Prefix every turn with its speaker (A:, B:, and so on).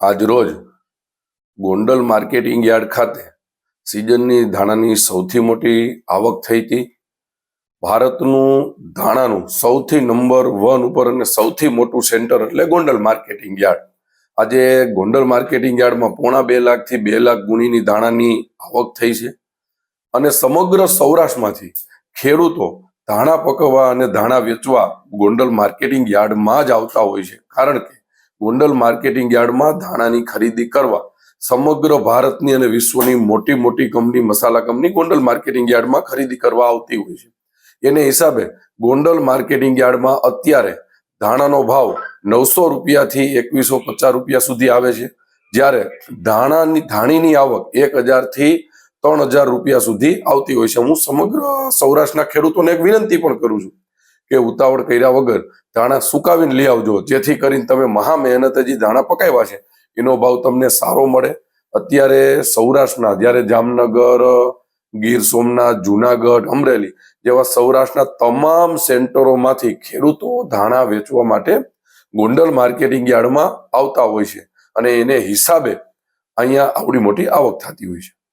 A: આજરોજ Gondal marketing yard ખાતે સિઝનની ધાણાની સૌથી મોટી આવક થઈ હતી. ભારતનું ધાણાનું સૌથી નંબર 1 ઉપર અને સૌથી મોટું સેન્ટર એટલે ગોંડલ માર્કેટિંગ યાર્ડ. આજે ગોંડલ માર્કેટિંગ યાર્ડમાં 1.5 લાખથી 2 લાખ ગુણીની ધાણાની આવક થઈ છે અને સમગ્ર સૌરાષ્ટ્રમાંથી ખેડૂતો ધાણા પકવવા અને ધાણા વેચવા ગોંડલ માર્કેટિંગ યાર્ડમાં જ આવતા હોય છે. કારણ કે ગોંડલ માર્કેટિંગ યાર્ડમાં ધાણાની ખરીદી કરવા સમગ્ર ભારતની અને વિશ્વની મોટી મોટી કંપની, મસાલા કંપની ગોંડલ માર્કેટિંગ યાર્ડમાં ખરીદી કરવા આવતી હોય છે. એને હિસાબે ગોંડલ માર્કેટિંગ યાર્ડમાં અત્યારે ધાણાનો ભાવ 900 રૂપિયાથી 2150 રૂપિયા સુધી આવે છે, જ્યારે ધાણીની આવક 1000 થી 3000 રૂપિયા સુધી આવતી હોય છે. હું સમગ્ર સૌરાષ્ટ્રના ખેડૂતોને એક વિનંતી પણ કરું છું કે ઉતાવળ કર્યા વગર ધાણા સુકાવીને લઈ આવજો, જેથી કરીને તમે મહા મહેનતે જે ધાણા પકાવ્યા છે એનો ભાવ તમને સારો મળે. અત્યારે સૌરાષ્ટ્રના જ્યારે જામનગર, ગીર સોમનાથ, જુનાગઢ, અમરેલી જેવા સૌરાષ્ટ્રના તમામ સેન્ટરોમાંથી ખેડૂતો ધાણા વેચવા માટે ગોંડલ માર્કેટિંગ યાર્ડમાં આવતા હોય છે અને એને હિસાબે અહીંયા આવડી મોટી આવક થતી હોય છે.